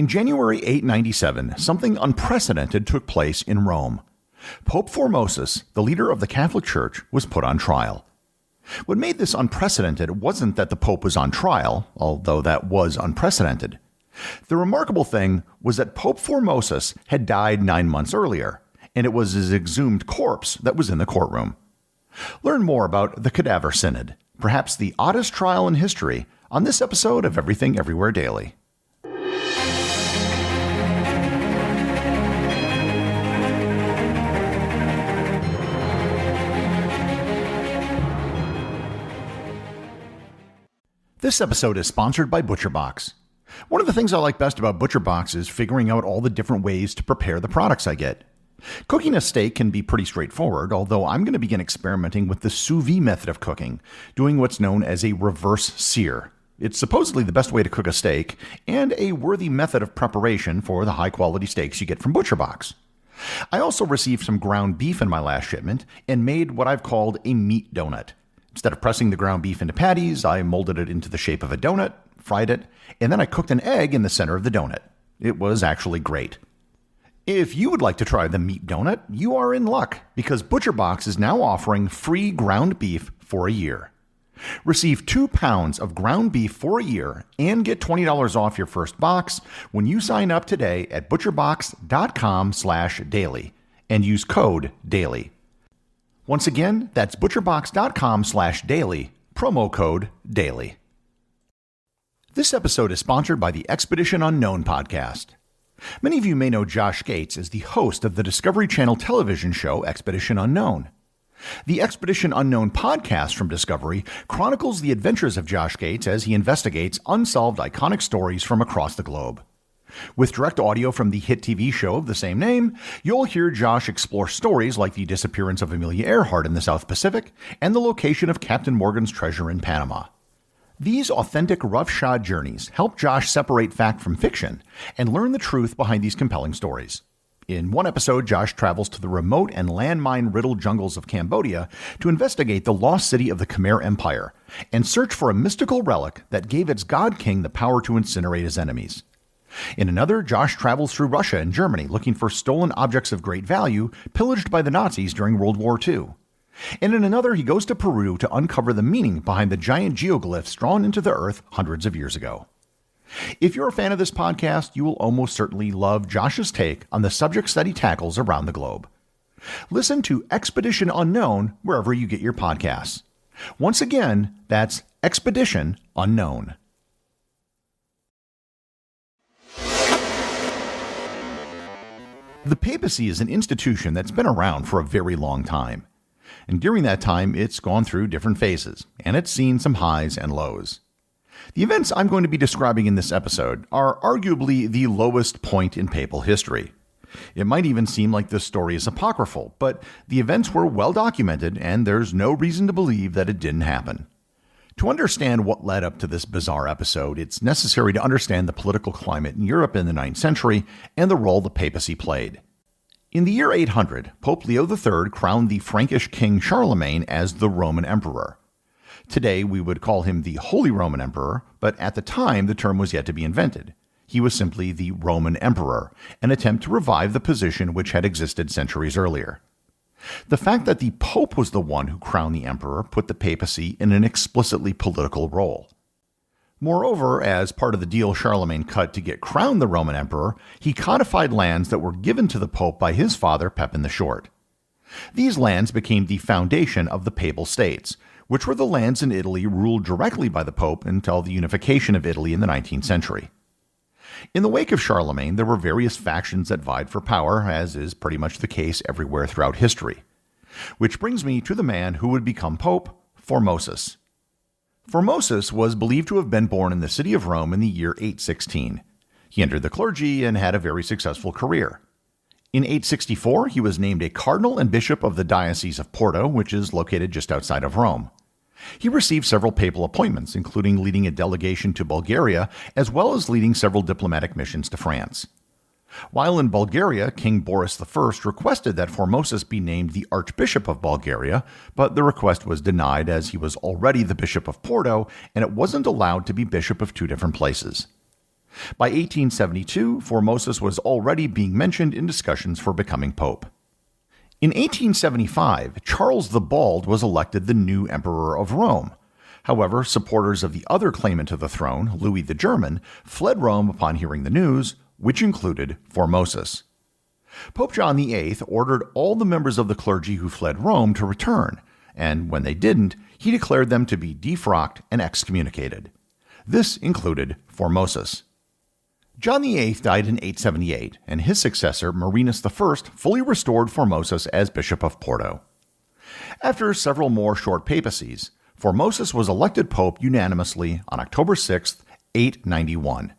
In January 897, something unprecedented took place in Rome. Pope Formosa, the leader of the Catholic Church, was put on trial. What made this unprecedented wasn't that the Pope was on trial, although that was unprecedented. The remarkable thing was that Pope Formosa had died 9 months earlier, and it was his exhumed corpse that was in the courtroom. Learn more about the Cadaver Synod, perhaps the oddest trial in history, on this episode of Everything Everywhere Daily. This episode is sponsored by ButcherBox. One of the things I like best about ButcherBox is figuring out all the different ways to prepare the products I get. Cooking a steak can be pretty straightforward, although I'm going to begin experimenting with the sous vide method of cooking, doing what's known as a reverse sear. It's supposedly the best way to cook a steak, and a worthy method of preparation for the high-quality steaks you get from ButcherBox. I also received some ground beef in my last shipment, and made what I've called a meat donut. Instead of pressing the ground beef into patties, I molded it into the shape of a donut, fried it, and then I cooked an egg in the center of the donut. It was actually great. If you would like to try the meat donut, you are in luck, because ButcherBox is now offering free ground beef for a year. Receive 2 pounds of ground beef for a year and get $20 off your first box when you sign up today at butcherbox.com/daily and use code DAILY. Once again, that's butcherbox.com/daily, promo code DAILY. This episode is sponsored by the Expedition Unknown podcast. Many of you may know Josh Gates as the host of the Discovery Channel television show Expedition Unknown. The Expedition Unknown podcast from Discovery chronicles the adventures of Josh Gates as he investigates unsolved iconic stories from across the globe. With direct audio from the hit TV show of the same name, you'll hear Josh explore stories like the disappearance of Amelia Earhart in the South Pacific and the location of Captain Morgan's treasure in Panama. These authentic roughshod journeys help Josh separate fact from fiction and learn the truth behind these compelling stories. In one episode, Josh travels to the remote and landmine-riddled jungles of Cambodia to investigate the lost city of the Khmer Empire and search for a mystical relic that gave its god king the power to incinerate his enemies. In another, Josh travels through Russia and Germany looking for stolen objects of great value pillaged by the Nazis during World War II. And in another, he goes to Peru to uncover the meaning behind the giant geoglyphs drawn into the earth hundreds of years ago. If you're a fan of this podcast, you will almost certainly love Josh's take on the subjects that he tackles around the globe. Listen to Expedition Unknown wherever you get your podcasts. Once again, that's Expedition Unknown. The papacy is an institution that's been around for a very long time. And during that time, it's gone through different phases, and it's seen some highs and lows. The events I'm going to be describing in this episode are arguably the lowest point in papal history. It might even seem like this story is apocryphal, but the events were well documented, and there's no reason to believe that it didn't happen. To understand what led up to this bizarre episode, it's necessary to understand the political climate in Europe in the 9th century and the role the papacy played. In the year 800, Pope Leo III crowned the Frankish king Charlemagne as the Roman Emperor. Today, we would call him the Holy Roman Emperor, but at the time, the term was yet to be invented. He was simply the Roman Emperor, an attempt to revive the position which had existed centuries earlier. The fact that the Pope was the one who crowned the emperor put the papacy in an explicitly political role. Moreover, as part of the deal Charlemagne cut to get crowned the Roman emperor, he codified lands that were given to the Pope by his father, Pepin the Short. These lands became the foundation of the Papal States, which were the lands in Italy ruled directly by the Pope until the unification of Italy in the 19th century. In the wake of Charlemagne, there were various factions that vied for power, as is pretty much the case everywhere throughout history. Which brings me to the man who would become Pope, Formosa. Formosa was believed to have been born in the city of Rome in the year 816. He entered the clergy and had a very successful career. In 864, he was named a cardinal and bishop of the Diocese of Porto, which is located just outside of Rome. He received several papal appointments, including leading a delegation to Bulgaria, as well as leading several diplomatic missions to France. While in Bulgaria, King Boris I requested that Formosa be named the Archbishop of Bulgaria, but the request was denied as he was already the Bishop of Porto, and it wasn't allowed to be bishop of two different places. By 1872, Formosus was already being mentioned in discussions for becoming pope. In 1875, Charles the Bald was elected the new Emperor of Rome. However, supporters of the other claimant to the throne, Louis the German, fled Rome upon hearing the news, which included Formosus. Pope John VIII ordered all the members of the clergy who fled Rome to return, and when they didn't, he declared them to be defrocked and excommunicated. This included Formosus. John VIII died in 878, and his successor, Marinus I, fully restored Formosus as Bishop of Porto. After several more short papacies, Formosus was elected pope unanimously on October 6, 891.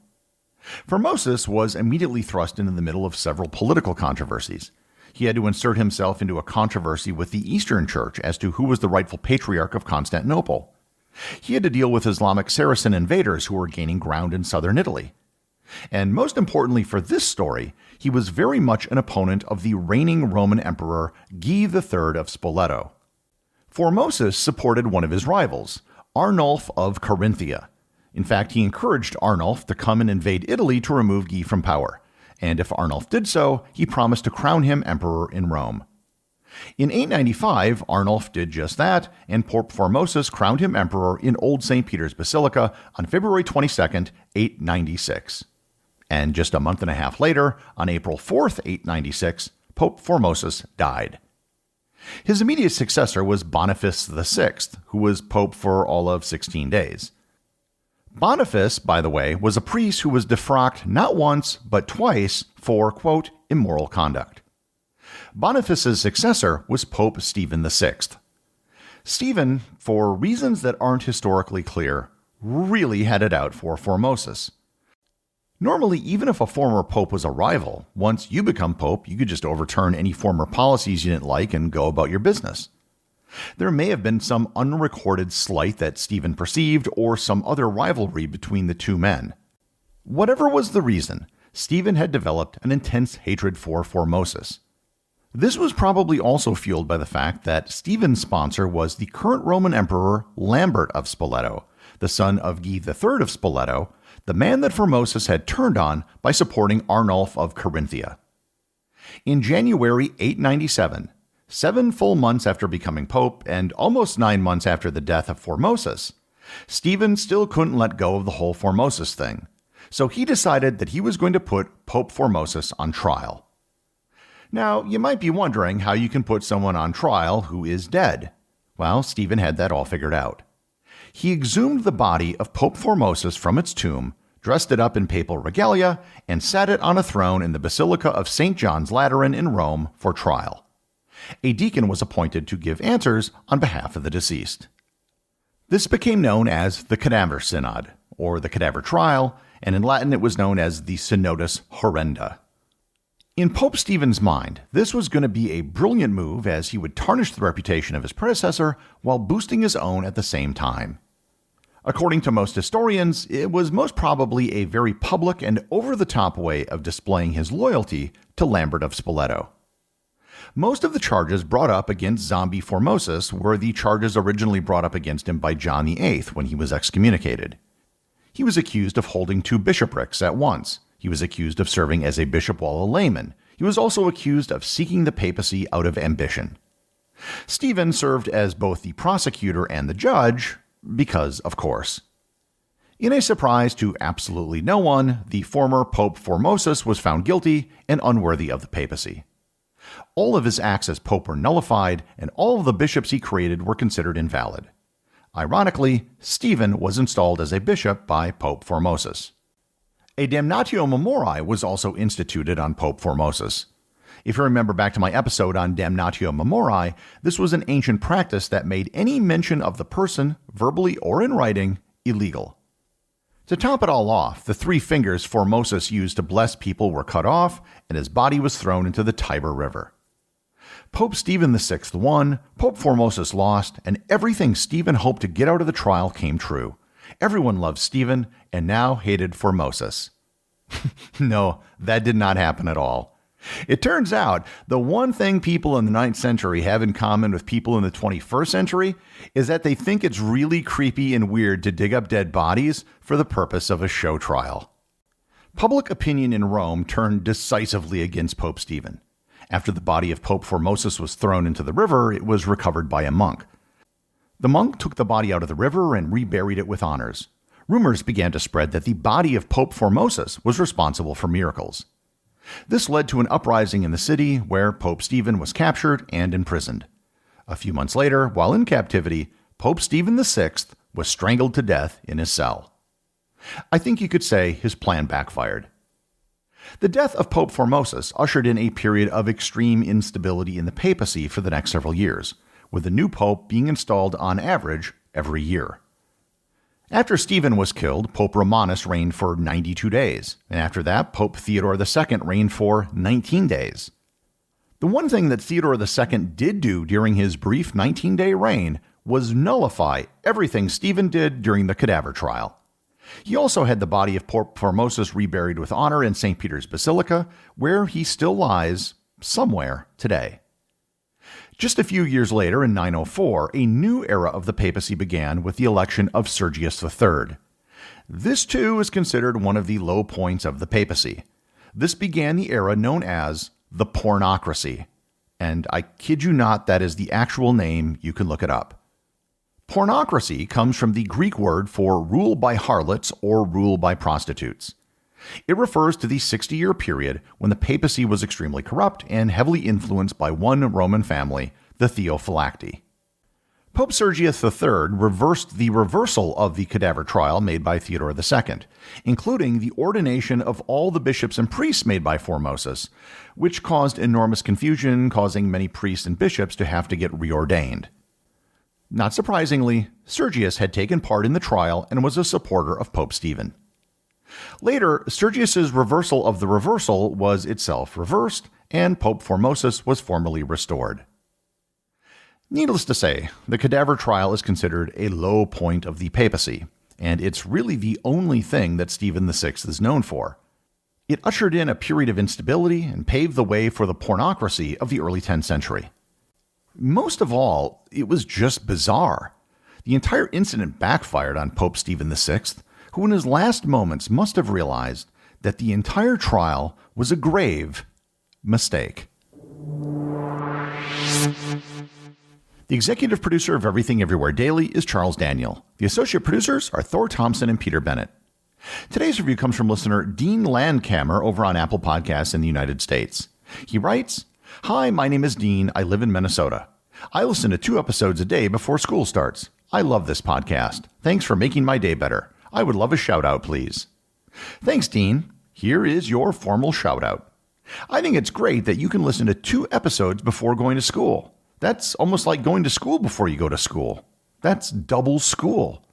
Formosus was immediately thrust into the middle of several political controversies. He had to insert himself into a controversy with the Eastern Church as to who was the rightful patriarch of Constantinople. He had to deal with Islamic Saracen invaders who were gaining ground in southern Italy. And most importantly for this story, he was very much an opponent of the reigning Roman Emperor Guy III of Spoleto. Formosus supported one of his rivals, Arnulf of Carinthia. In fact, he encouraged Arnulf to come and invade Italy to remove Guy from power, and if Arnulf did so, he promised to crown him emperor in Rome. In 895, Arnulf did just that, and Pope Formosus crowned him emperor in Old St. Peter's Basilica on February 22, 896. And just a month and a half later, on April 4, 896, Pope Formosus died. His immediate successor was Boniface VI, who was pope for all of 16 days. Boniface, by the way, was a priest who was defrocked not once, but twice for, quote, immoral conduct. Boniface's successor was Pope Stephen VI. Stephen, for reasons that aren't historically clear, really had it out for Formosus. Normally, even if a former pope was a rival, once you become pope, you could just overturn any former policies you didn't like and go about your business. There may have been some unrecorded slight that Stephen perceived or some other rivalry between the two men. Whatever was the reason, Stephen had developed an intense hatred for Formosus. This was probably also fueled by the fact that Stephen's sponsor was the current Roman Emperor Lambert of Spoleto, the son of Guy III of Spoleto, the man that Formosus had turned on by supporting Arnulf of Carinthia. In January 897, 7 full months after becoming pope and almost 9 months after the death of Formosus, Stephen still couldn't let go of the whole Formosus thing, so he decided that he was going to put Pope Formosus on trial. Now, you might be wondering how you can put someone on trial who is dead. Well, Stephen had that all figured out. He exhumed the body of Pope Formosus from its tomb, dressed it up in papal regalia, and sat it on a throne in the Basilica of St. John's Lateran in Rome for trial. A deacon was appointed to give answers on behalf of the deceased. This became known as the Cadaver Synod, or the Cadaver Trial, and in Latin it was known as the Synodus Horrenda. In Pope Stephen's mind, this was going to be a brilliant move as he would tarnish the reputation of his predecessor while boosting his own at the same time. According to most historians, it was most probably a very public and over-the-top way of displaying his loyalty to Lambert of Spoleto. Most of the charges brought up against zombie Formosus were the charges originally brought up against him by John VIII when he was excommunicated. He was accused of holding 2 bishoprics at once. He was accused of serving as a bishop while a layman. He was also accused of seeking the papacy out of ambition. Stephen served as both the prosecutor and the judge, because, of course. In a surprise to absolutely no one, the former Pope Formosus was found guilty and unworthy of the papacy. All of his acts as pope were nullified, and all of the bishops he created were considered invalid. Ironically, Stephen was installed as a bishop by Pope Formosus. A damnatio memoriae was also instituted on Pope Formosus. If you remember back to my episode on damnatio memoriae, this was an ancient practice that made any mention of the person, verbally or in writing, illegal. To top it all off, the 3 fingers Formosus used to bless people were cut off, and his body was thrown into the Tiber River. Pope Stephen VI won, Pope Formosus lost, and everything Stephen hoped to get out of the trial came true. Everyone loved Stephen, and now hated Formosus. No, that did not happen at all. It turns out the one thing people in the 9th century have in common with people in the 21st century is that they think it's really creepy and weird to dig up dead bodies for the purpose of a show trial. Public opinion in Rome turned decisively against Pope Stephen. After the body of Pope Formosa was thrown into the river, it was recovered by a monk. The monk took the body out of the river and reburied it with honors. Rumors began to spread that the body of Pope Formosa was responsible for miracles. This led to an uprising in the city where Pope Stephen was captured and imprisoned. A few months later, while in captivity, Pope Stephen VI was strangled to death in his cell. I think you could say his plan backfired. The death of Pope Formosa ushered in a period of extreme instability in the papacy for the next several years, with a new pope being installed on average every year. After Stephen was killed, Pope Romanus reigned for 92 days, and after that, Pope Theodore II reigned for 19 days. The one thing that Theodore II did do during his brief 19-day reign was nullify everything Stephen did during the Cadaver trial. He also had the body of Pope Formosa reburied with honor in St. Peter's Basilica, where he still lies somewhere today. Just a few years later, in 904, a new era of the papacy began with the election of Sergius III. This, too, is considered one of the low points of the papacy. This began the era known as the pornocracy. And I kid you not, that is the actual name. You can look it up. Pornocracy comes from the Greek word for rule by harlots or rule by prostitutes. It refers to the 60-year period when the papacy was extremely corrupt and heavily influenced by one Roman family, the Theophylacti. Pope Sergius III reversed the reversal of the Cadaver trial made by Theodore II, including the ordination of all the bishops and priests made by Formosa, which caused enormous confusion, causing many priests and bishops to have to get reordained. Not surprisingly, Sergius had taken part in the trial and was a supporter of Pope Stephen. Later, Sergius's reversal of the reversal was itself reversed, and Pope Formosa was formally restored. Needless to say, the Cadaver trial is considered a low point of the papacy, and it's really the only thing that Stephen VI is known for. It ushered in a period of instability and paved the way for the pornocracy of the early 10th century. Most of all, it was just bizarre. The entire incident backfired on Pope Stephen VI, who in his last moments must have realized that the entire trial was a grave mistake. The executive producer of Everything Everywhere Daily is Charles Daniel. The associate producers are Thor, Thomsen, and Peter Bennett. Today's review comes from listener Dean Landkammer over on Apple Podcasts in the United States. He writes, "Hi, my name is Dean. I live in Minnesota. I listen to 2 episodes a day before school starts. I love this podcast. Thanks for making my day better. I would love a shout-out, please." Thanks, Dean. Here is your formal shout-out. I think it's great that you can listen to 2 episodes before going to school. That's almost like going to school before you go to school. That's double school.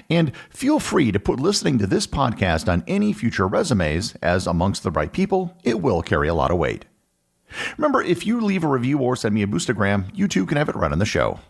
And feel free to put listening to this podcast on any future resumes, as amongst the right people, it will carry a lot of weight. Remember, if you leave a review or send me a boostagram, you too can have it run on the show.